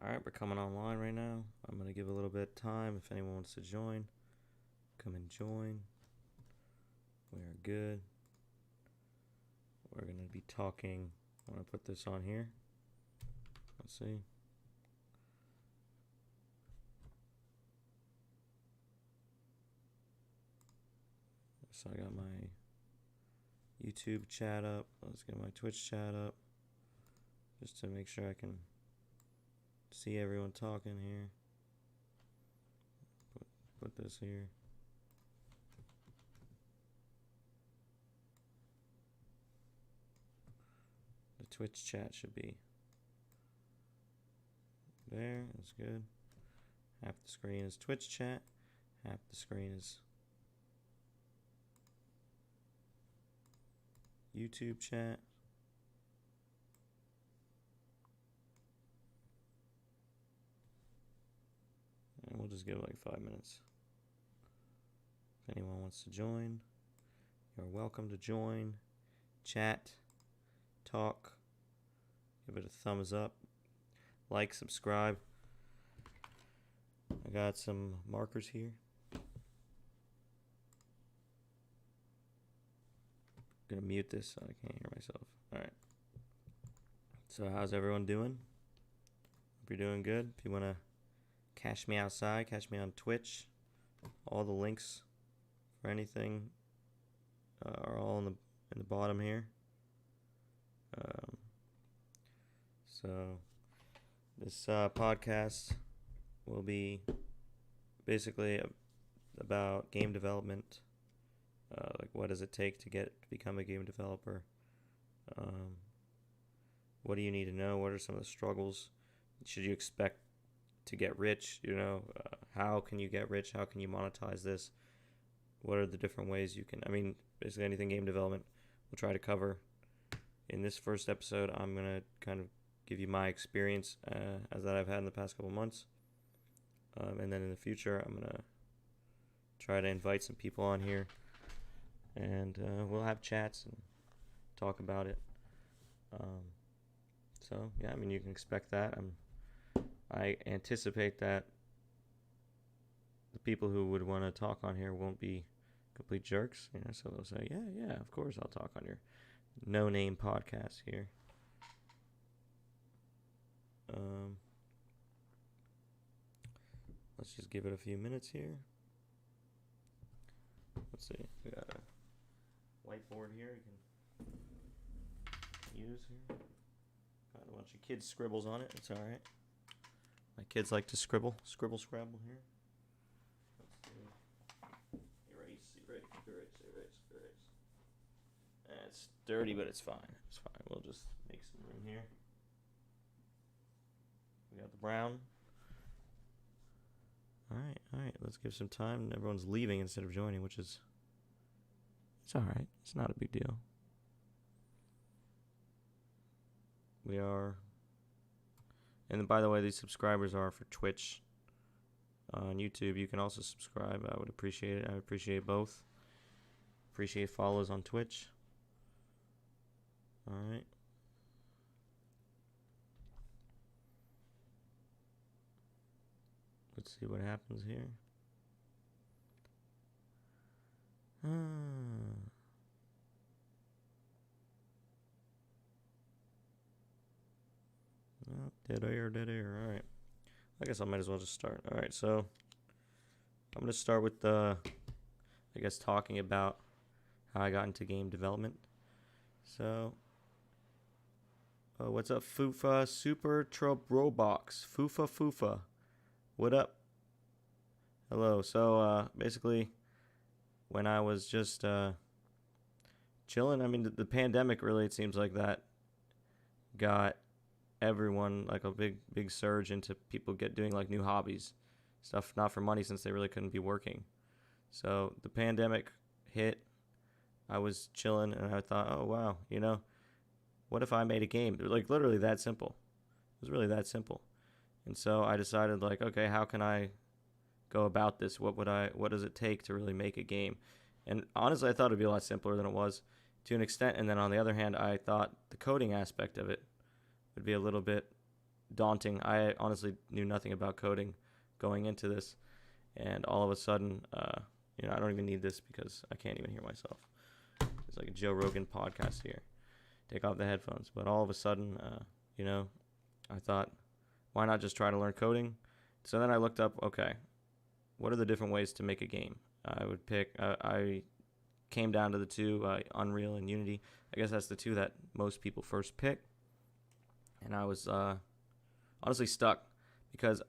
All right, we're coming online right now. I'm going to give a little bit of time. If anyone wants to join, come and join. We are good. We're going to be talking. I'm going to put this on here. Let's see. So I got my YouTube chat up. Let's get my Twitch chat up. Just to make sure I can see everyone talking here. Put this here. The Twitch chat should be there. That's good. Half the screen is Twitch chat. Half the screen is YouTube chat. And we'll just give it like 5 minutes. If anyone wants to join, you're welcome to join, chat, talk, give it a thumbs up, like, subscribe. I got some markers here. I'm gonna mute this so I can't hear myself. Alright. So how's everyone doing? Hope you're doing good. If you wanna catch me outside, catch me on Twitch. All the links for anything are all in the bottom here. So this podcast will be basically about game development. Like, what does it take to become a game developer? What do you need to know? What are some of the struggles? Should you expect to get rich? How can you get rich? How can you monetize this? What are the different ways you can? Basically anything game development we'll try to cover. In this first episode, I'm gonna kind of give you my experience as that I've had in the past couple months, and then in the future, I'm gonna try to invite some people on here, and we'll have chats and talk about it. So yeah, you can expect that. I anticipate that the people who would want to talk on here won't be complete jerks, so they'll say, yeah, of course I'll talk on your no-name podcast here. Let's just give it a few minutes here. Let's see. We got a whiteboard here you can use here. Got a bunch of kids' scribbles on it. It's all right. My kids like to scribble scrabble here. Let's see. Erase. It's dirty, but it's fine. It's fine. We'll just make some room here. We got the brown. All right. Let's give some time. Everyone's leaving instead of joining, which is, it's all right. It's not a big deal. We are, and by the way, these subscribers are for Twitch. On YouTube, you can also subscribe. I would appreciate it. I would appreciate both. Appreciate follows on Twitch. All right. Let's see what happens here. Oh, dead air. All right. I guess I might as well just start. All right. So I'm going to start with talking about how I got into game development. So, what's up, Fufa Super Trope Roblox? Fufa. What up? Hello. So, basically, when I was just chilling, the pandemic really, it seems like that got everyone like a big surge into people doing like new hobbies, stuff not for money since they really couldn't be working. So the pandemic hit. I was chilling and I thought, oh wow, what if I made a game? Like literally that simple. It was really that simple. And so I decided like, okay, how can I go about this? What does it take to really make a game? And honestly, I thought it'd be a lot simpler than it was to an extent. And then on the other hand, I thought the coding aspect of it would be a little bit daunting. I honestly knew nothing about coding going into this, and all of a sudden, I don't even need this because I can't even hear myself. It's like a Joe Rogan podcast here. Take off the headphones. But all of a sudden, I thought, why not just try to learn coding? So then I looked up, okay, what are the different ways to make a game? I came down to the two, Unreal and Unity. I guess that's the two that most people first pick. And I was honestly stuck because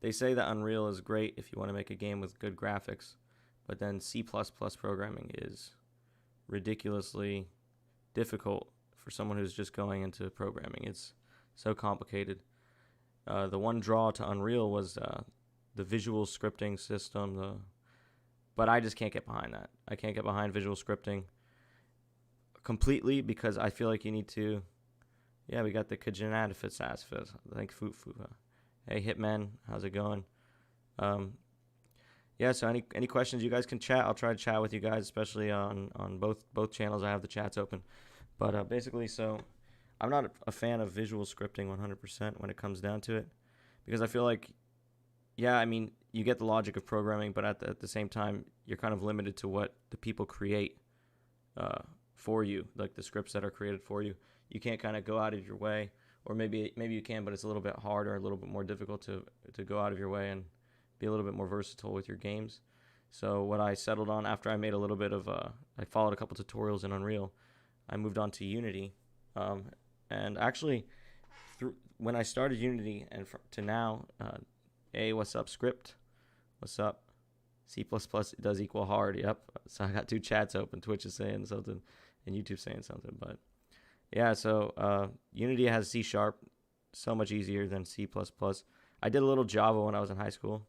they say that Unreal is great if you want to make a game with good graphics, but then C++ programming is ridiculously difficult for someone who's just going into programming. It's so complicated. The one draw to Unreal was the visual scripting system, but I just can't get behind that. I can't get behind visual scripting completely because I feel like you need to. Yeah, we got the Kajanadifis Asfis. Thank Fufu. Hey Hitman, how's it going? Yeah, so any questions, you guys can chat. I'll try to chat with you guys, especially on both channels. I have the chats open. But basically, so I'm not a fan of visual scripting 100% when it comes down to it, because I feel like, yeah, I mean, you get the logic of programming, but at the same time, you're kind of limited to what the people create for you, like the scripts that are created for you. You can't kind of go out of your way, or maybe you can, but it's a little bit harder, a little bit more difficult to go out of your way and be a little bit more versatile with your games. So what I settled on after I made a little bit of, I followed a couple tutorials in Unreal, I moved on to Unity. And actually, when I started Unity and to now, what's up, script? What's up? C++ does equal hard, yep. So I got two chats open. Twitch is saying something and YouTube saying something. But yeah, so Unity has C#, so much easier than C++. I did a little Java when I was in high school.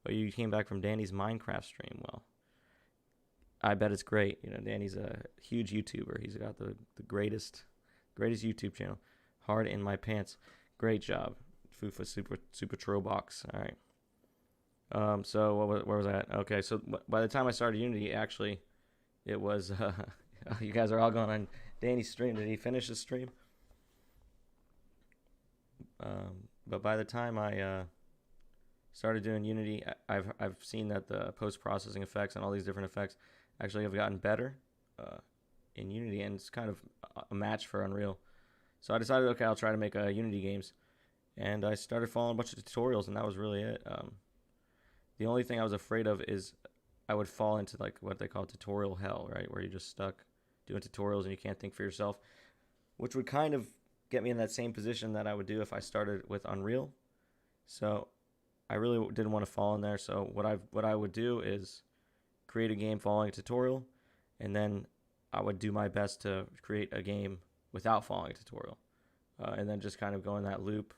But you came back from Danny's Minecraft stream. Well, I bet it's great. Danny's a huge YouTuber. He's got the greatest YouTube channel. Hard in my pants. Great job. Fufa Super Trobox. All right. So where was I at? Okay, so by the time I started Unity, actually, it was you guys are all going on Danny's stream. Did he finish his stream? But by the time I started doing Unity, I've seen that the post-processing effects and all these different effects actually have gotten better in Unity, and it's kind of a match for Unreal. So I decided, okay, I'll try to make Unity games, and I started following a bunch of tutorials, and that was really it. The only thing I was afraid of is I would fall into like what they call tutorial hell, right, where you're just stuck doing tutorials and you can't think for yourself, which would kind of get me in that same position that I would do if I started with Unreal. So I really didn't want to fall in there. So what I would do is create a game following a tutorial, and then I would do my best to create a game without following a tutorial, and then just kind of go in that loop.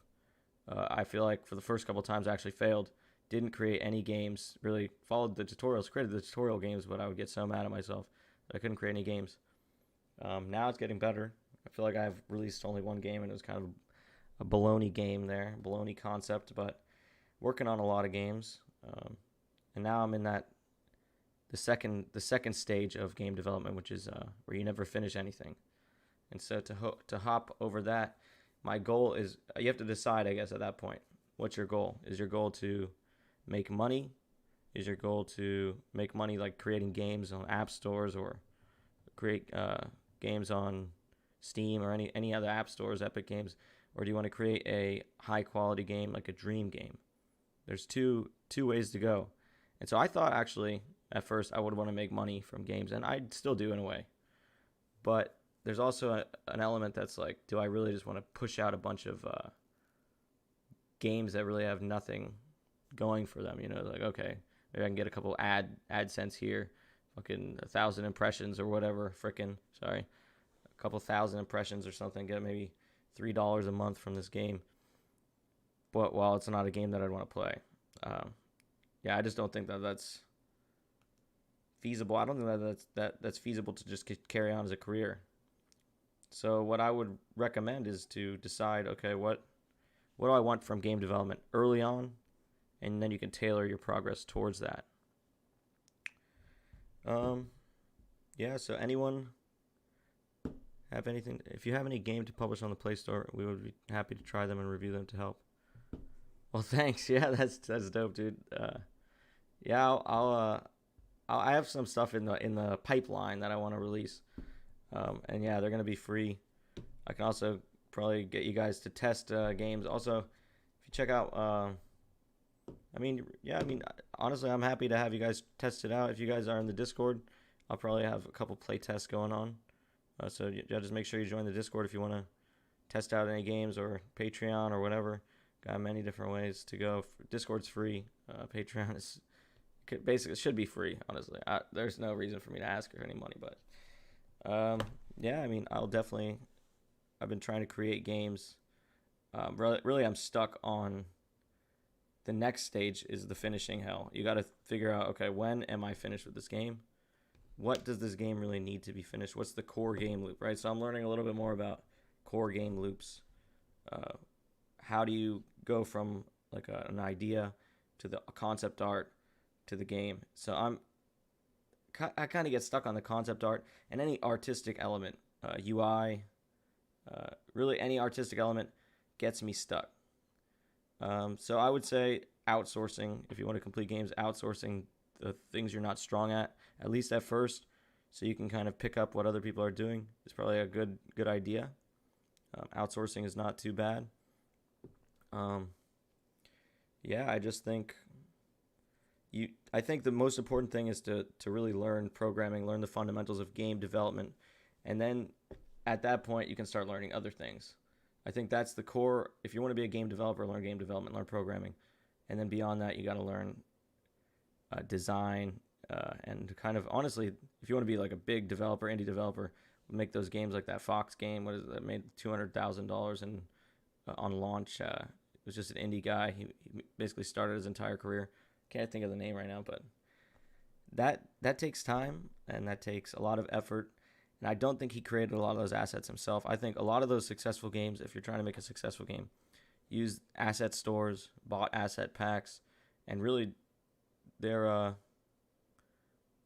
I feel like for the first couple of times I actually failed, didn't create any games, really followed the tutorials, created the tutorial games, but I would get so mad at myself that I couldn't create any games. Now it's getting better. I feel like I've released only one game, and it was kind of a baloney game there, baloney concept, but working on a lot of games. And now I'm in the second stage of game development, which is where you never finish anything. And so to hop over that, my goal is, you have to decide, I guess, at that point, what's your goal? Is your goal to make money? Is your goal to make money like creating games on app stores, or create games on Steam or any other app stores, Epic Games? Or do you want to create a high quality game, like a dream game? There's two ways to go. And so I thought, actually, at first I would want to make money from games, and I still do in a way. But there's also an element that's like, do I really just want to push out a bunch of games that really have nothing going for them? Like, okay, maybe I can get a couple AdSense here, fucking 1,000 impressions or whatever, a couple thousand impressions or something, get maybe $3 a month from this game. But while it's not a game that I'd want to play, I just don't think that's feasible. I don't think that's feasible to just carry on as a career. So what I would recommend is to decide, okay, what do I want from game development early on, and then you can tailor your progress towards that. So anyone have anything, if you have any game to publish on the Play Store, we would be happy to try them and review them to help. Well, thanks. Yeah, that's dope, dude. Yeah, I have some stuff in the pipeline that I want to release. And yeah, they're gonna be free. I can also probably get you guys to test games. Also, if you check out, honestly, I'm happy to have you guys test it out. If you guys are in the Discord, I'll probably have a couple play tests going on. So just make sure you join the Discord if you want to test out any games, or Patreon or whatever. Got many different ways to go. Discord's free. Patreon is basically, it should be free. Honestly, there's no reason for me to ask for any money, but yeah, I mean, I've been trying to create games. Really, I'm stuck on the next stage is the finishing hell. You got to figure out, okay, when am I finished with this game? What does this game really need to be finished? What's the core game loop, right? So I'm learning a little bit more about core game loops. How do you go from like an idea to the concept art to the game? So I kind of get stuck on the concept art and any artistic element, UI, really any artistic element gets me stuck. So I would say outsourcing, if you want to complete games, outsourcing the things you're not strong at least at first, so you can kind of pick up what other people are doing, is probably a good idea. Outsourcing is not too bad. Yeah, I just think I think the most important thing is to really learn programming, learn the fundamentals of game development, and then at that point you can start learning other things. I think that's the core. If you want to be a game developer, learn game development, learn programming, and then beyond that, you got to learn design, and kind of, honestly, if you want to be like a big developer, indie developer, make those games like that Fox game, what is it, that made $200,000 on launch. It was just an indie guy. He basically started his entire career. Can't think of the name right now, but that takes time and that takes a lot of effort. And I don't think he created a lot of those assets himself. I think a lot of those successful games, if you're trying to make a successful game, use asset stores, bought asset packs, and really we're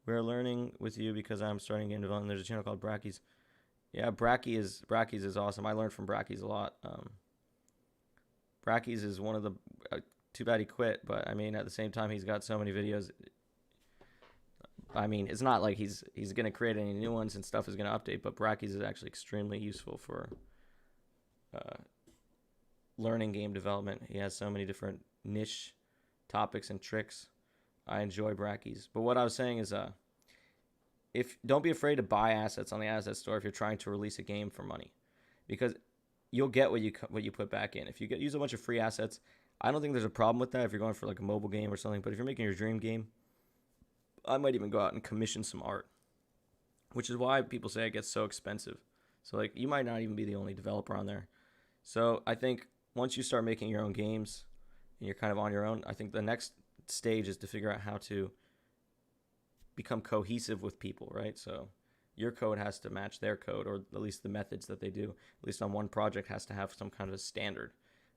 learning with you because I'm starting game development. There's a channel called Brackies. Yeah, Brackies is awesome. I learned from Brackies a lot. Brackies is one of the too bad he quit, but I mean, at the same time, he's got so many videos. I mean, it's not like he's going to create any new ones and stuff is going to update, but Brackies is actually extremely useful for learning game development. He has so many different niche topics and tricks. I enjoy Brackies. But what I was saying is, don't be afraid to buy assets on the asset store if you're trying to release a game for money, because you'll get what you put back in. If you use a bunch of free assets, I don't think there's a problem with that if you're going for like a mobile game or something. But if you're making your dream game, I might even go out and commission some art, which is why people say it gets so expensive. So like, you might not even be the only developer on there. So I think once you start making your own games and you're kind of on your own, I think the next stage is to figure out how to become cohesive with people, right? So your code has to match their code, or at least the methods that they do, at least on one project, has to have some kind of a standard,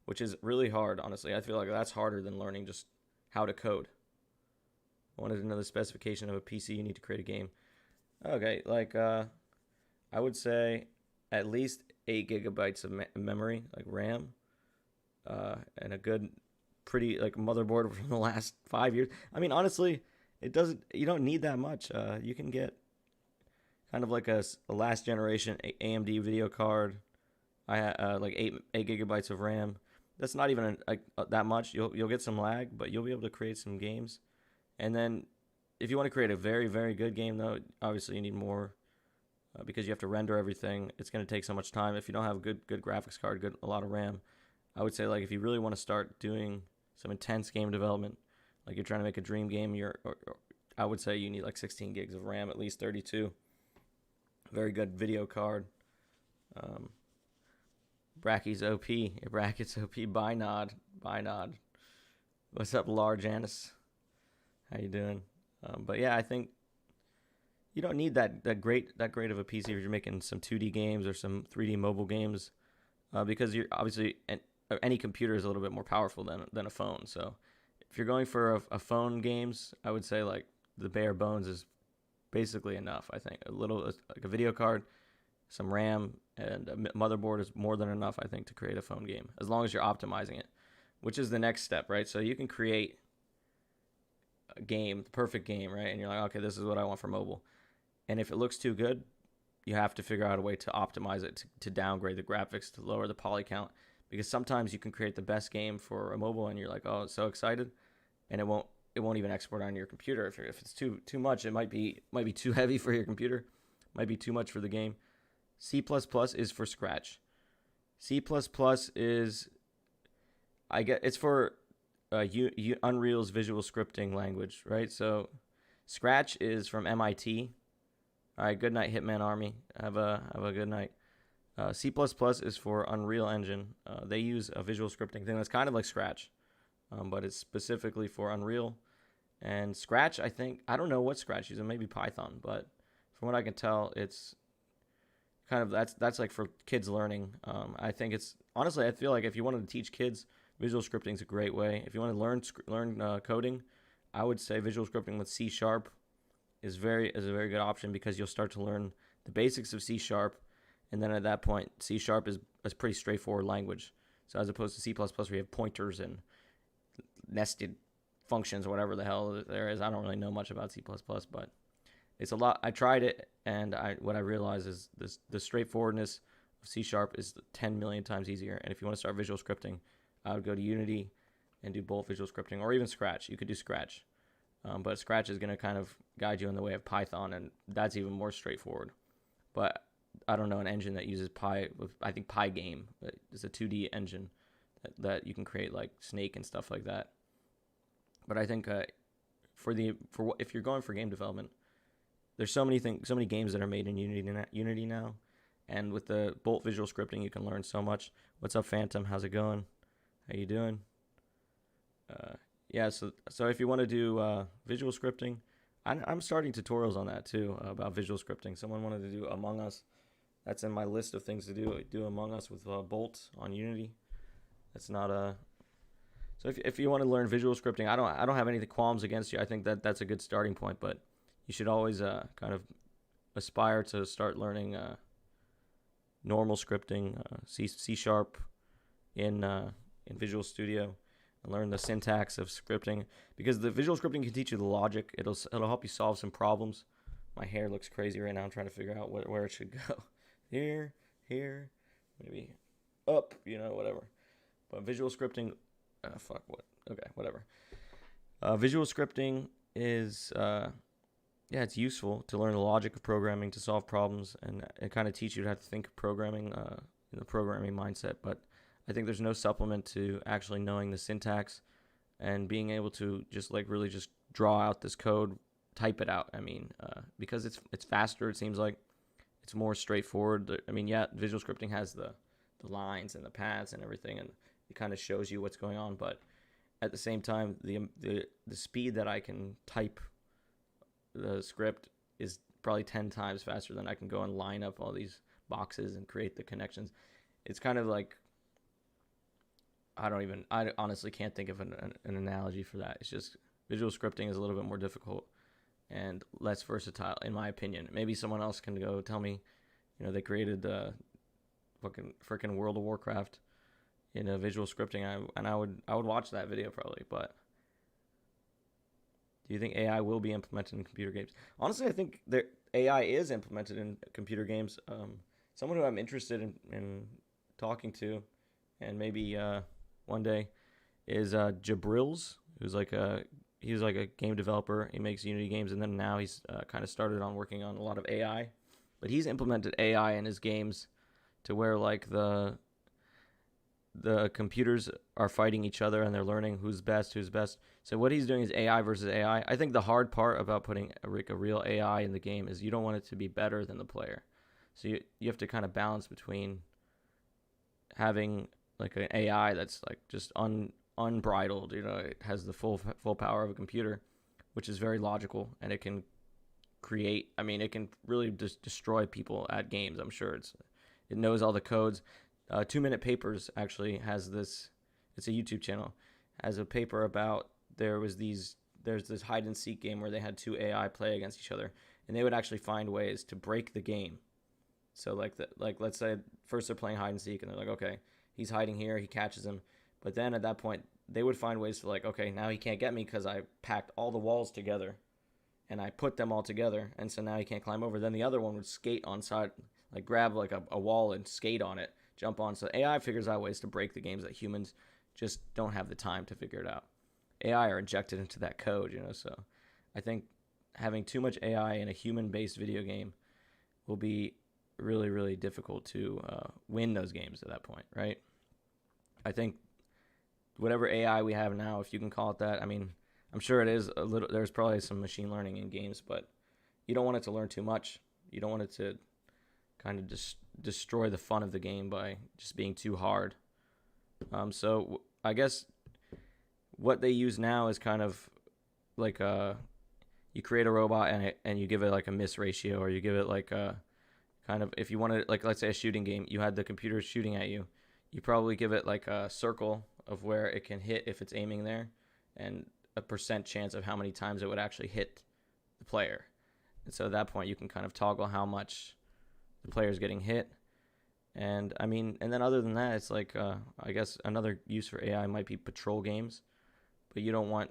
which is really hard, honestly. I feel like that's harder than learning just how to code. I wanted to know the specification of a PC you need to create a game. Okay, like I would say at least 8 gigabytes of memory, like RAM, and a good, pretty like motherboard from the last 5 years. I mean, honestly, you don't need that much. You can get kind of like a last generation AMD video card. I had like 8 gigabytes of RAM. That's not even that much. You'll get some lag, but you'll be able to create some games. And then if you want to create a very, very good game, though, obviously you need more, because you have to render everything. It's going to take so much time. If you don't have a good graphics card, a lot of RAM, I would say, like, if you really want to start doing some intense game development, like you're trying to make a dream game, I would say you need like 16 gigs of RAM, at least 32. Very good video card. Bracky's OP. Brackets OP. Binod. What's up, Large Anis? How you doing? But yeah, I think you don't need that great of a PC if you're making some 2D games or some 3D mobile games, because you're obviously any computer is a little bit more powerful than a phone. So if you're going for a phone games, I would say like the bare bones is basically enough. I think a little like a video card, some RAM, and a motherboard is more than enough, I think, to create a phone game, as long as you're optimizing it, which is the next step, right? So you can create a game, the perfect game, right? And you're like, okay, this is what I want for mobile. And if it looks too good, you have to figure out a way to optimize it, to downgrade the graphics, to lower the poly count, because sometimes you can create the best game for a mobile and you're like, oh, so excited, and it won't even export on your computer. If it's too much, it might be too heavy for your computer, might be too much for the game. C++ is for Scratch. C++ is, it's for Unreal's visual scripting language, right? So Scratch is from MIT. All right, good night, Hitman Army. Have a good night. C++ is for Unreal Engine. They use a visual scripting thing that's kind of like Scratch, but it's specifically for Unreal. And Scratch, I don't know what Scratch uses, maybe Python, but from what I can tell, it's kind of that's like for kids learning. I think it's honestly, I feel like if you wanted to teach kids, visual scripting is a great way. If you want to learn coding, I would say visual scripting with C# is a very good option, because you'll start to learn the basics of C#, and then at that point, C# is a pretty straightforward language. So as opposed to C++, where you have pointers and nested functions or whatever the hell there is. I don't really know much about C++, but it's a lot. I tried it, and what I realized is the straightforwardness of C# is 10 million times easier. And if you want to start visual scripting, I would go to Unity and do both visual scripting, or even Scratch. You could do Scratch. But Scratch is going to kind of guide you in the way of Python, and that's even more straightforward. But I don't know an engine that uses I think Pygame is a 2D engine that you can create like Snake and stuff like that. But I think if you're going for game development, there's so many games that are made in Unity now, and with the Bolt visual scripting, you can learn so much. What's up, Phantom? How's it going? How you doing? Yeah, so if you want to do visual scripting, I'm starting tutorials on that too, about visual scripting. Someone wanted to do Among Us. That's in my list of things to do. Do Among Us with Bolt on Unity. That's not a. So if you want to learn visual scripting, I don't have any qualms against you. I think that's a good starting point, but you should always kind of aspire to start learning normal scripting, C# in Visual Studio, and learn the syntax of scripting, because the visual scripting can teach you the logic. It'll help you solve some problems. My hair looks crazy right now. I'm trying to figure out where it should go. Here, maybe up, whatever. But visual scripting, okay, whatever. Visual scripting is, it's useful to learn the logic of programming, to solve problems, and it kind of teach you how to think of programming in the programming mindset. But I think there's no supplement to actually knowing the syntax and being able to really just draw out this code, type it out. Because it's faster, it seems like. It's more straightforward. Visual scripting has the lines and the paths and everything, and it kind of shows you what's going on. But at the same time, the speed that I can type the script is probably 10 times faster than I can go and line up all these boxes and create the connections. It's kind of like, I honestly can't think of an analogy for that. It's just visual scripting is a little bit more difficult and less versatile, in my opinion. Maybe someone else can go tell me, they created the freaking World of Warcraft in a visual scripting, and I would watch that video probably. But do you think AI will be implemented in computer games? Honestly, I think AI is implemented in computer games. Someone who I'm interested in talking to, and maybe one day, is Jabrils, who's he's like a game developer. He makes Unity games, and then now he's kind of started on working on a lot of AI. But he's implemented AI in his games to where the computers are fighting each other and they're learning who's best. So what he's doing is AI versus AI. I think the hard part about putting a real AI in the game is you don't want it to be better than the player. So you have to kind of balance between having an AI that's just unbridled, it has the full power of a computer, which is very logical, and it can create, it can really just destroy people at games. I'm sure it knows all the codes. 2 Minute Papers actually has this, it's a YouTube channel, has a paper about there's this hide and seek game where they had two AI play against each other, and they would actually find ways to break the game So like let's say first they're playing hide and seek and they're like, okay, he's hiding here, he catches him, but then at that point they would find ways to like, okay, now he can't get me because I packed all the walls together and I put them all together, and so now he can't climb over. Then the other one would skate on side, like grab like a wall and skate on it, jump on. So AI figures out ways to break the games that humans just don't have the time to figure it out. AI are injected into that code, so I think having too much AI in a human-based video game will be really, really difficult to win those games at that point, right? I think whatever AI we have now, if you can call it that, I mean, I'm sure it is a little, there's probably some machine learning in games, but you don't want it to learn too much. You don't want it to kind of just destroy the fun of the game by just being too hard. So I guess what they use now is kind of like you create a robot and you give it like a miss ratio, or you give it like a kind of, if you want to, like let's say a shooting game, you had the computer shooting at you, you probably give it like a circle of where it can hit if it's aiming there, and a percent chance of how many times it would actually hit the player. And so at that point you can kind of toggle how much the player is getting hit. And I mean, and then other than that, it's like I guess another use for AI might be patrol games, but you don't want,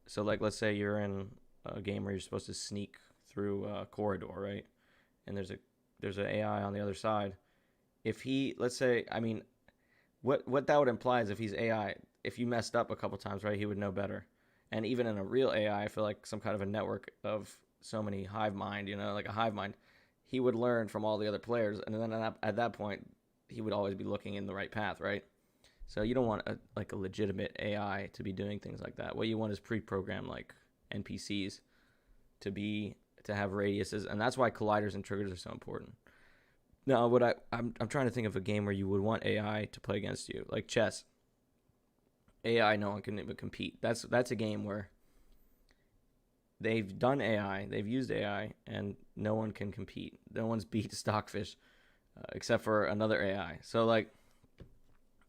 so like let's say you're in a game where you're supposed to sneak through a corridor, right? And there's an AI on the other side. If he, let's say, I mean, what that would imply is if he's AI, if you messed up a couple times, right, he would know better. And even in a real AI, I feel like some kind of a network of so many hive mind, like a hive mind, he would learn from all the other players, and then at that point, he would always be looking in the right path, right? So you don't want a legitimate AI to be doing things like that. What you want is pre-programmed like NPCs to have radiuses, and that's why colliders and triggers are so important. Now, I'm trying to think of a game where you would want AI to play against you, like chess. AI, no one can even compete. That's a game where they've done AI, they've used AI, and no one can compete. No one's beat Stockfish except for another AI. So like,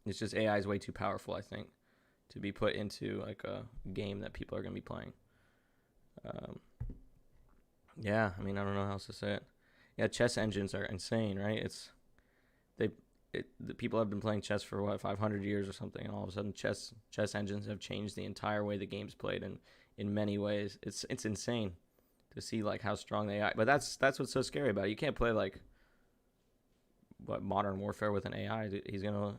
it's just AI is way too powerful, I think, to be put into like a game that people are going to be playing. Yeah, I mean, I don't know how else to say it. Yeah, chess engines are insane, right? The people have been playing chess for 500 years or something, and all of a sudden chess engines have changed the entire way the game's played, and in many ways it's insane to see like how strong they are. But that's what's so scary about it. You can't play like Modern Warfare with an AI. He's gonna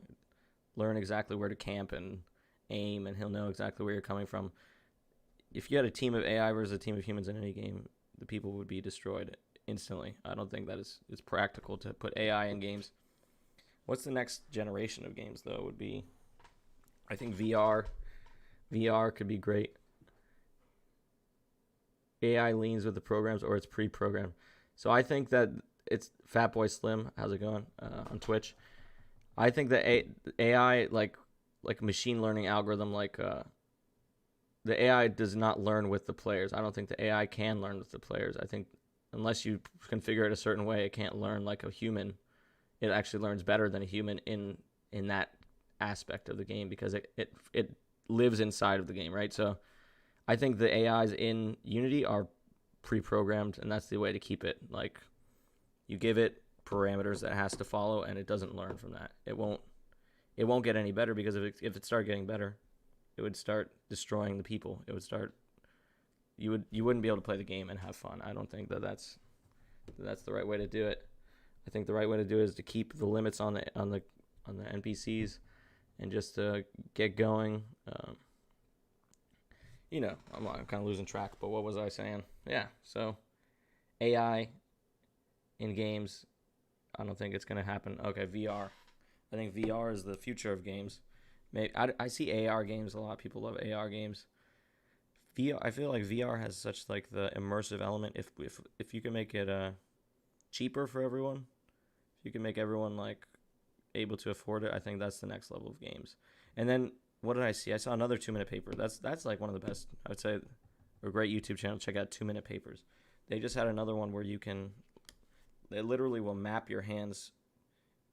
learn exactly where to camp and aim, and he'll know exactly where you're coming from. If you had a team of AI versus a team of humans in any game, the people would be destroyed instantly. I don't think that it's practical to put AI in games. What's the next generation of games, though, would be, I think VR. VR could be great. AI leans with the programs, or it's pre-programmed. So I think that it's Fatboy Slim. How's it going on Twitch? I think that AI, like machine learning algorithm, like the AI does not learn with the players. I don't think the AI can learn with the players. I think unless you configure it a certain way, it can't learn like a human. It actually learns better than a human in that aspect of the game, because it lives inside of the game, right? So I think the AIs in Unity are pre-programmed, and that's the way to keep it. Like, you give it parameters that it has to follow, and it doesn't learn from that. It won't get any better, because if it started getting better, it would start destroying the people. It would start, you wouldn't be able to play the game and have fun. I don't think that's the right way to do it. I think the right way to do it is to keep the limits on the NPCs, and just to get going. I'm kind of losing track, but what was I saying? Yeah, so AI in games, I don't think it's going to happen. Okay, VR. I think VR is the future of games. I see AR games a lot. People love AR games. VR, I feel like VR has such like the immersive element. If you can make it cheaper for everyone, if you can make everyone like able to afford it, I think that's the next level of games. And then what did I see? I saw another 2-minute paper. That's like one of the best, I would say, a great YouTube channel. Check out 2-minute papers. They just had another one where they literally will map your hands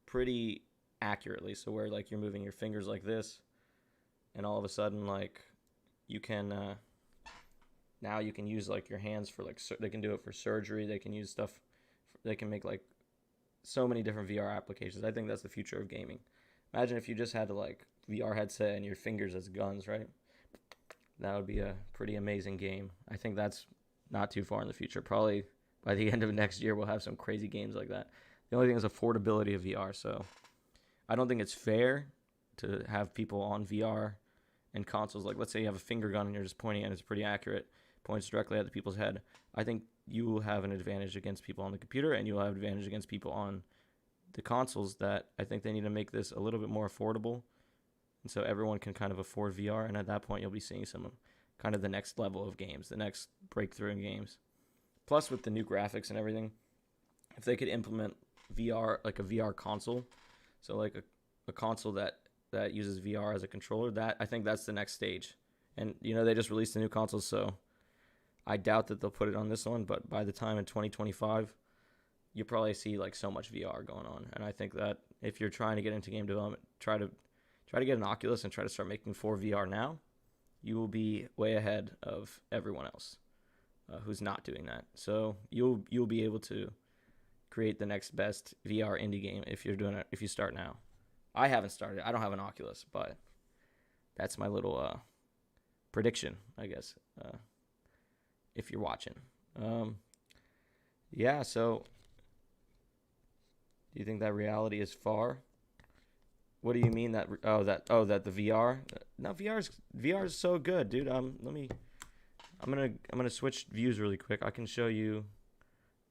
pretty accurately. So where like you're moving your fingers like this, and all of a sudden like you can now you can use like your hands for like they can do it for surgery. They can use stuff. They can make like so many different VR applications. I think that's the future of gaming. Imagine if you just had to like VR headset and your fingers as guns, right? That would be a pretty amazing game. I think that's not too far in the future. Probably by the end of next year, we'll have some crazy games like that. The only thing is affordability of VR. So I don't think it's fair to have people on VR and consoles. Like, let's say you have a finger gun and you're just pointing and it's pretty accurate, points directly at the people's head. I think you will have an advantage against people on the computer, and you will have an advantage against people on the consoles. That I think they need to make this a little bit more affordable, and so everyone can kind of afford VR. And at that point, you'll be seeing some kind of the next level of games, the next breakthrough in games. Plus, with the new graphics and everything, if they could implement VR, like a VR console, so like a console that uses VR as a controller, that I think that's the next stage. And they just released the new consoles, so I doubt that they'll put it on this one, but by the time in 2025, you'll probably see like so much VR going on. And I think that if you're trying to get into game development, try to get an Oculus and try to start making for VR now. You will be way ahead of everyone else who's not doing that. So you'll be able to create the next best VR indie game if you start now. I haven't started. I don't have an Oculus, but that's my little prediction, I guess. If you're watching. Yeah, so do you think that reality is far? What do you mean that that the VR? No, VR is so good, dude. I'm gonna switch views really quick. I can show you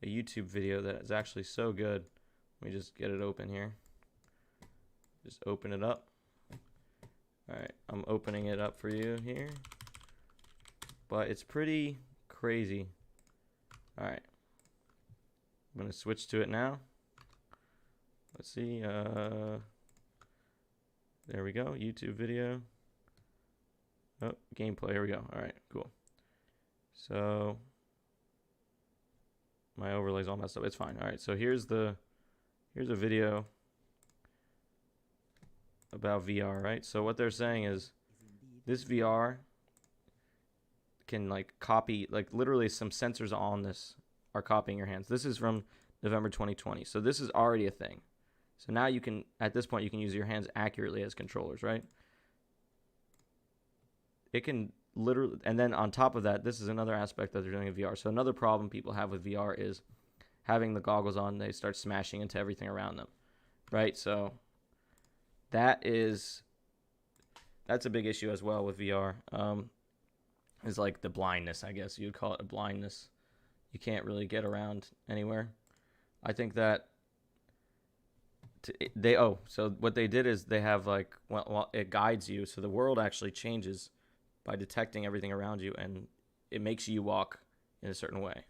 a YouTube video that is actually so good. Let me just get it open here. Just open it up. All right, I'm opening it up for you here. But it's pretty crazy. All right, I'm gonna switch to it now. Let's see. There we go. YouTube video. Oh, gameplay. Here we go. All right, cool. So my overlay's all messed up. It's fine. All right, so here's a video about VR, right? So what they're saying is this VR can like copy, like literally some sensors on this are copying your hands. This is from November 2020. So this is already a thing. So now you can, at this point, you can use your hands accurately as controllers, right? It can literally, and then on top of that, this is another aspect that they're doing in VR. So another problem people have with VR is having the goggles on, they start smashing into everything around them, right? So that's a big issue as well with VR. Is like the blindness, I guess you'd call it a blindness. You can't really get around anywhere. I think that so what they did is they have like, well, it guides you. So the world actually changes by detecting everything around you, and it makes you walk in a certain way.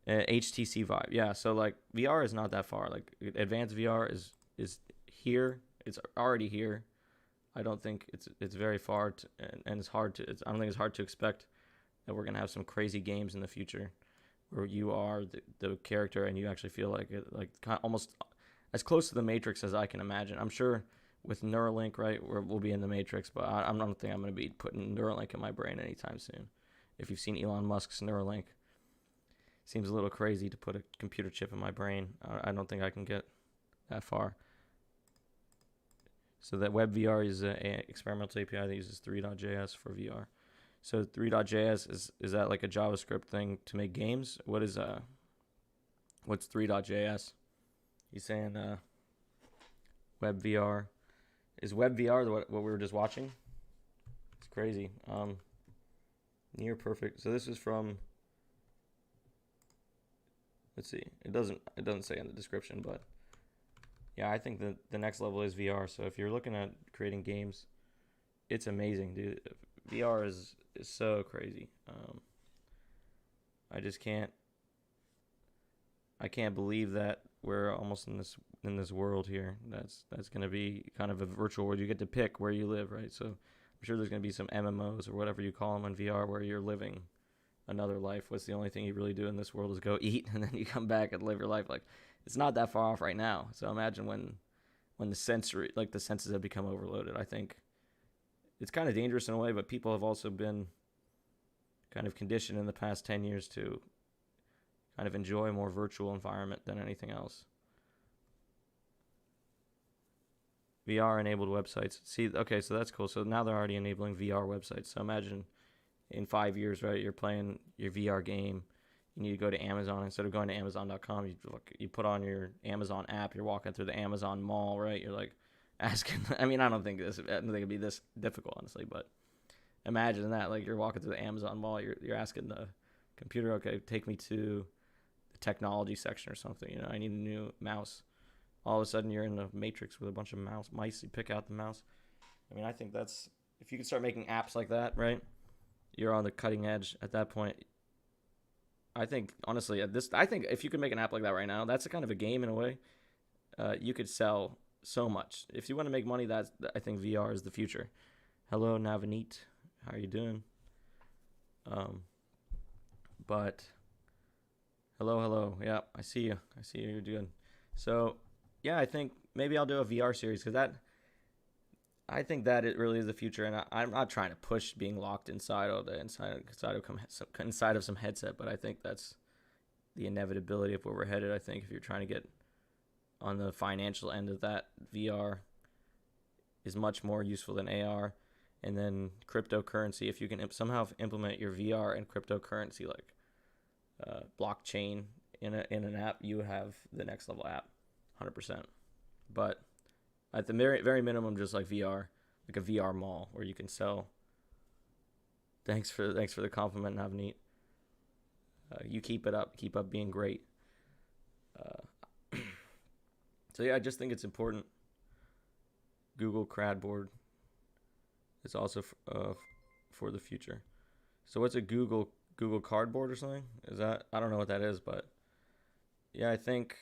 HTC Vive, yeah. So like VR is not that far. Like advanced VR is here. It's already here. I don't think it's very far, and it's hard to. I don't think it's hard to expect that we're gonna have some crazy games in the future, where you are the character and you actually feel like it, like kind of almost as close to the Matrix as I can imagine. I'm sure with Neuralink, right, we'll be in the Matrix, but I don't think I'm gonna be putting Neuralink in my brain anytime soon. If you've seen Elon Musk's Neuralink, seems a little crazy to put a computer chip in my brain. I don't think I can get that far. So that WebVR is an experimental API that uses 3.js for VR. So 3.js is that like a JavaScript thing to make games? What's 3.js? He's saying WebVR. Is WebVR what we were just watching? It's crazy. Near perfect. So this is from, let's see. It doesn't say in the description, but yeah, I think that the next level is VR. So if you're looking at creating games, it's amazing, dude. VR is so crazy. I can't believe that we're almost in this world here. That's going to be kind of a virtual world. You get to pick where you live, right? So I'm sure there's going to be some MMOs or whatever you call them on VR where you're living another life. What's the only thing you really do in this world is go eat, and then you come back and live your life. Like, it's not that far off right now. So imagine when the senses have become overloaded. I think it's kind of dangerous in a way, but people have also been kind of conditioned in the past 10 years to kind of enjoy a more virtual environment than anything else. VR enabled websites. See, okay, so that's cool. So now they're already enabling VR websites. So imagine in 5 years, right? You're playing your VR game. You need to go to Amazon. Instead of going to Amazon.com, you put on your Amazon app. You're walking through the Amazon mall, right? You're like asking. I mean, I don't think it'd be this difficult, honestly. But imagine that, like you're walking through the Amazon mall. You're asking the computer, okay, take me to the technology section or something. You know, I need a new mouse. All of a sudden, you're in the Matrix with a bunch of mice. You pick out the mouse. I mean, I think that's, if you could start making apps like that, right? You're on the cutting edge at that point. I think, honestly, I think if you could make an app like that right now, that's a kind of a game in a way. You could sell so much. If you want to make money, I think VR is the future. Hello, Navaneet. How are you doing? But hello. Yeah, I see you. You're doing. So, yeah, I think maybe I'll do a VR series because I think that it really is the future, and I'm not trying to push being locked inside of some headset, but I think that's the inevitability of where we're headed. I think if you're trying to get on the financial end of that, VR is much more useful than AR, and then cryptocurrency. If you can somehow implement your VR and cryptocurrency like blockchain in an app, you have the next level app, 100%. But at the very, very minimum, just like VR, like a VR mall where you can sell. Thanks for the compliment, Navneet. You keep it up. Keep up being great. So yeah, I just think it's important. Google Cradboard is also for the future. So what's a Google Cardboard or something? Is that, I don't know what that is, but yeah, I think.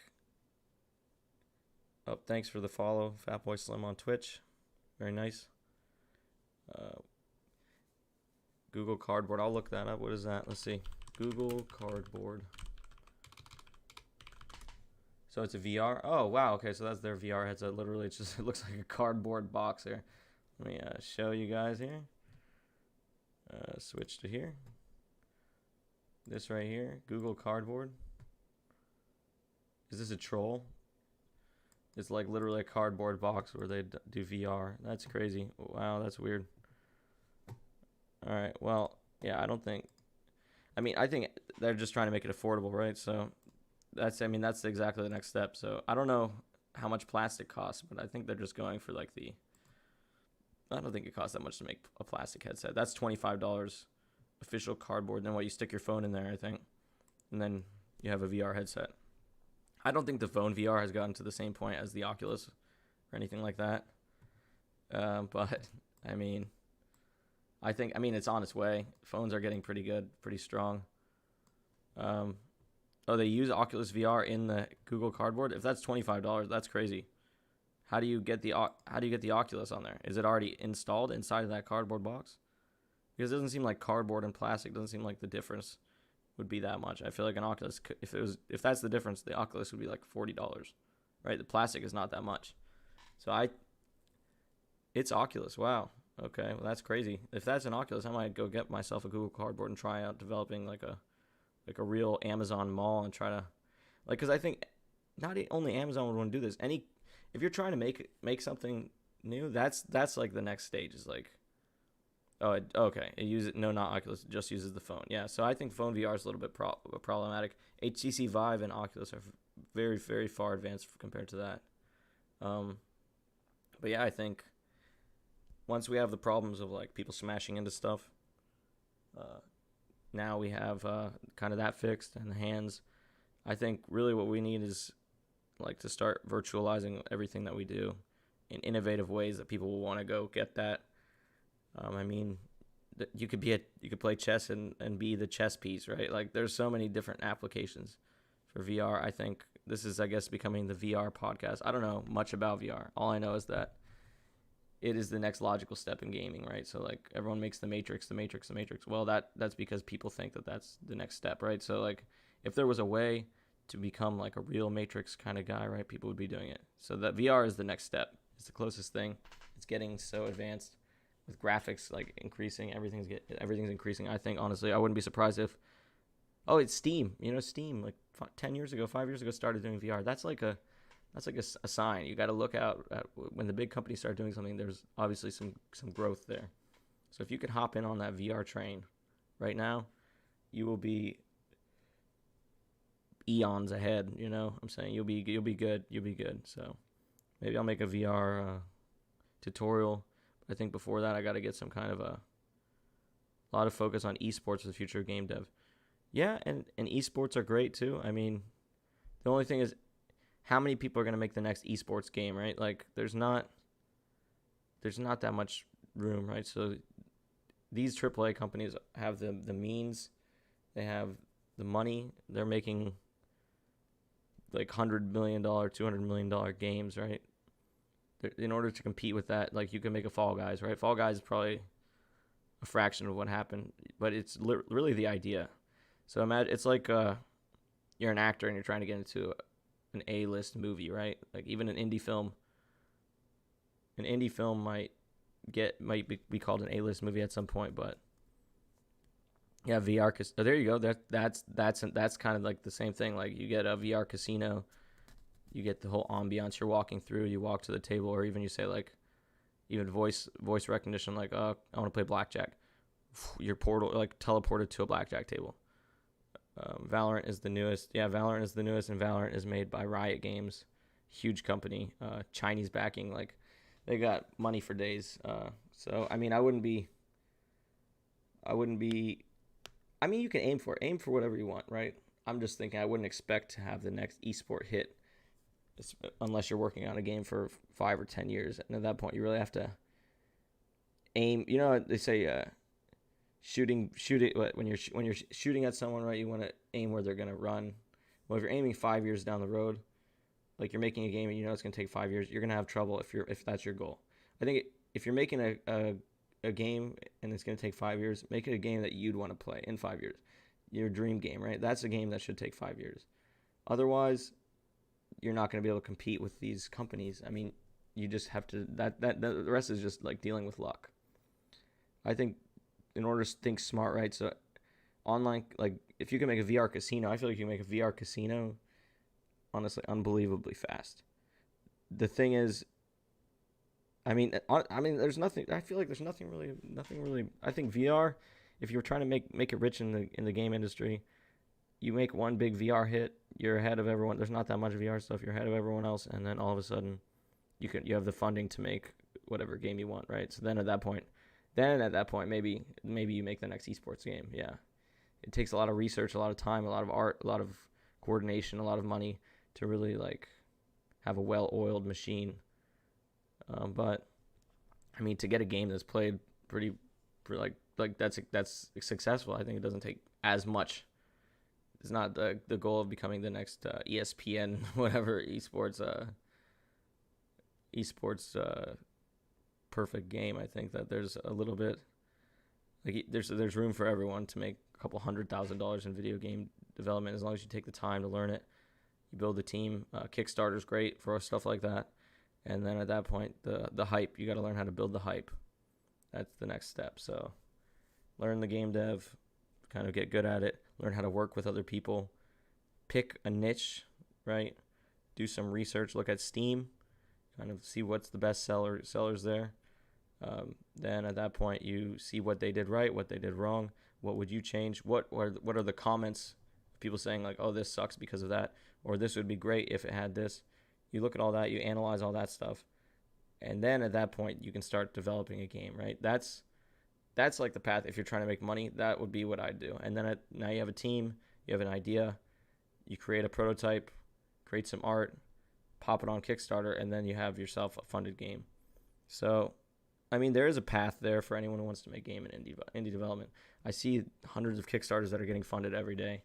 Oh, thanks for the follow, Fatboy Slim on Twitch. Very nice. Google Cardboard. I'll look that up. What is that? Let's see. Google Cardboard. So it's a VR. Oh, wow. Okay, so that's their VR headset. Literally, it looks like a cardboard box here. Let me show you guys here. Switch to here. This right here. Google Cardboard. Is this a troll? It's like literally a cardboard box where they do VR. That's crazy. Wow, that's weird. All right, well, yeah, I think they're just trying to make it affordable, right? So that's exactly the next step. So I don't know how much plastic costs, but I think they're just going for like I don't think it costs that much to make a plastic headset. That's $25 official cardboard. Then you stick your phone in there, I think. And then you have a VR headset. I don't think the phone VR has gotten to the same point as the Oculus or anything like that. But I mean, it's on its way. Phones are getting pretty good, pretty strong. They use Oculus VR in the Google Cardboard. If that's $25, that's crazy. How do you get the Oculus on there? Is it already installed inside of that cardboard box? Because it doesn't seem like cardboard and plastic doesn't seem like the difference would be that much. I feel like an Oculus, if that's the difference, the Oculus would be like $40, right? The plastic is not that much. So it's Oculus. Wow. Okay, well that's crazy. If that's an Oculus, I might go get myself a Google Cardboard and try out developing like a real Amazon mall and try to, like, because I think not only Amazon would want to do this. If you're trying to make something new, that's like the next stage is like, okay. Not Oculus. It just uses the phone. Yeah. So I think phone VR is a little bit problematic. HTC Vive and Oculus are very, very far advanced compared to that. But yeah, I think once we have the problems of like people smashing into stuff, now we have kind of that fixed and the hands. I think really what we need is like to start virtualizing everything that we do in innovative ways that people will want to go get that. You could play chess and be the chess piece, right? Like there's so many different applications for VR. I think this is, I guess, becoming the VR podcast. I don't know much about VR. All I know is that it is the next logical step in gaming, right? So like everyone makes the Matrix. Well, that's because people think that that's the next step, right? So like if there was a way to become like a real Matrix kind of guy, right, people would be doing it. So that VR is the next step. It's the closest thing. It's getting so advanced with graphics like increasing. Everything's increasing. I think honestly, I wouldn't be surprised if Oh, it's Steam. Steam, like 10 years ago, 5 years ago, started doing VR. That's like a sign. You got to look out at when the big companies start doing something. There's obviously some growth there. So if you could hop in on that VR train right now, you will be eons ahead. I'm saying you'll be good. You'll be good. So maybe I'll make a VR tutorial. But I think before that, I got to get some kind of a lot of focus on esports for the future of game dev. Yeah, and esports are great too. I mean, the only thing is how many people are going to make the next esports game, right? Like there's not that much room, right? So these AAA companies have the means, they have the money. They're making like $100 million, $200 million games, right? In order to compete with that, like you can make a Fall Guys, right? Fall Guys is probably a fraction of what happened, but it's really the idea. So imagine it's like you're an actor and you're trying to get into an A-list movie, right? Like even an indie film might be called an A-list movie at some point, but yeah, VR. Oh, there you go. That's kind of like the same thing. Like you get a VR casino, you get the whole ambiance. You're walking through, you walk to the table, or even you say like even voice recognition, like I want to play blackjack. Your portal like teleported to a blackjack table. Valorant is the newest. Yeah, Valorant is the newest, and Valorant is made by Riot Games, huge company, Chinese backing. Like they got money for days. So I mean, I wouldn't be. I mean, you can aim for whatever you want, right? I'm just thinking I wouldn't expect to have the next esport hit unless you're working on a game for 5 or 10 years, and at that point, you really have to aim. They say shoot it when you're shooting at someone, right? You want to aim where they're gonna run. Well, if you're aiming 5 years down the road, like you're making a game and it's gonna take 5 years, you're gonna have trouble if that's your goal. I think if you're making a game and it's gonna take 5 years, make it a game that you'd want to play in 5 years. Your dream game, right? That's a game that should take 5 years. Otherwise, you're not gonna be able to compete with these companies. I mean, you just have to. The rest is just like dealing with luck. I think in order to think smart, right? So online, like if you can make a VR casino, I feel like you can make a VR casino honestly unbelievably fast. The thing is, there's nothing. I feel like there's nothing really. I think VR, if you're trying to make it rich in the game industry, you make one big VR hit, you're ahead of everyone. There's not that much VR stuff. You're ahead of everyone else, and then all of a sudden, you have the funding to make whatever game you want, right? So then at that point, maybe you make the next esports game. Yeah, it takes a lot of research, a lot of time, a lot of art, a lot of coordination, a lot of money to really like have a well-oiled machine. But I mean, to get a game that's played pretty like that's successful, I think it doesn't take as much. It's not the goal of becoming the next ESPN whatever esports perfect game. I think that there's a little bit like there's room for everyone to make a couple $100,000 in video game development as long as you take the time to learn it. You build the team. Kickstarter's great for stuff like that. And then at that point, the hype, you got to learn how to build the hype. That's the next step. So learn the game dev, kind of get good at it, learn how to work with other people, pick a niche, right? Do some research, look at Steam, kind of see what's the best sellers there. Then at that point, you see what they did right, what they did wrong, what would you change, what are the comments, people saying like, oh, this sucks because of that, or this would be great if it had this. You look at all that, you analyze all that stuff, and then at that point, you can start developing a game, right? That's like the path. If you're trying to make money, that would be what I'd do. And then now you have a team, you have an idea, you create a prototype, create some art, pop it on Kickstarter, and then you have yourself a funded game. So, I mean, there is a path there for anyone who wants to make game and indie development. I see hundreds of Kickstarters that are getting funded every day.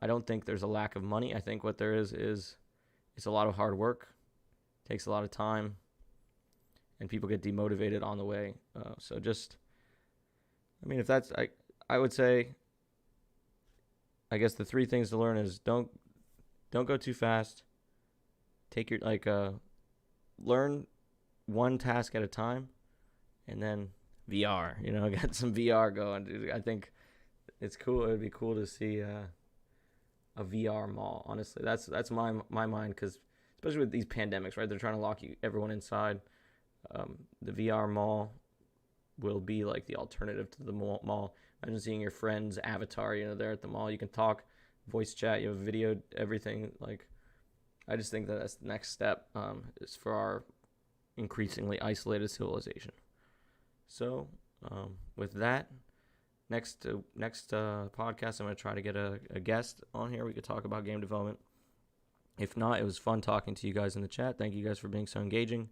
I don't think there's a lack of money. I think what there is it's a lot of hard work, takes a lot of time, and people get demotivated on the way. So just, I mean, if that's, I would say, I guess the three things to learn is don't go too fast. Take your, learn one task at a time, and then VR, get some VR going, dude. I think It's cool. It would be cool to see a VR mall. Honestly, that's my mind, because especially with these pandemics, right? They're trying to lock everyone inside. The VR mall will be like the alternative to the mall. Imagine seeing your friend's avatar, there at the mall. You can talk, voice chat, you have video, everything. Like, I just think that that's the next step, is for our increasingly isolated civilization. So, with that, next podcast, I'm going to try to get a guest on here. We could talk about game development. If not, it was fun talking to you guys in the chat. Thank you guys for being so engaging.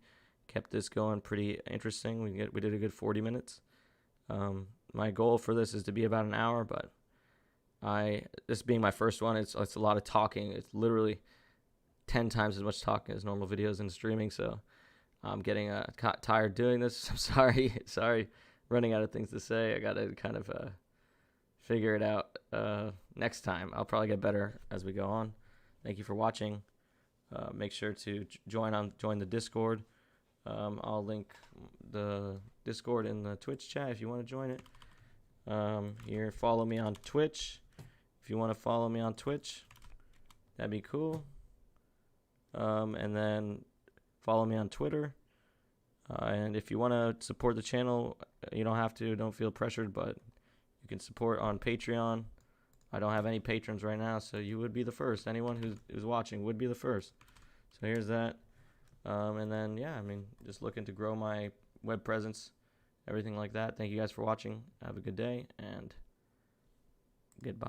Kept this going pretty interesting. We did a good 40 minutes. My goal for this is to be about an hour, but this being my first one, it's a lot of talking. It's literally 10 times as much talking as normal videos and streaming, so I'm getting tired doing this. I'm sorry, running out of things to say. I gotta kind of figure it out next time. I'll probably get better as we go on. Thank you for watching. Make sure to join the Discord. I'll link the Discord in the Twitch chat if you want to join it. Here, follow me on Twitch. If you want to follow me on Twitch, that'd be cool. And then follow me on Twitter. And if you want to support the channel, you don't have to. Don't feel pressured, but you can support on Patreon. I don't have any patrons right now, so you would be the first. Anyone who's watching would be the first. So here's that. And then, yeah, just looking to grow my web presence, everything like that. Thank you guys for watching. Have a good day, and goodbye.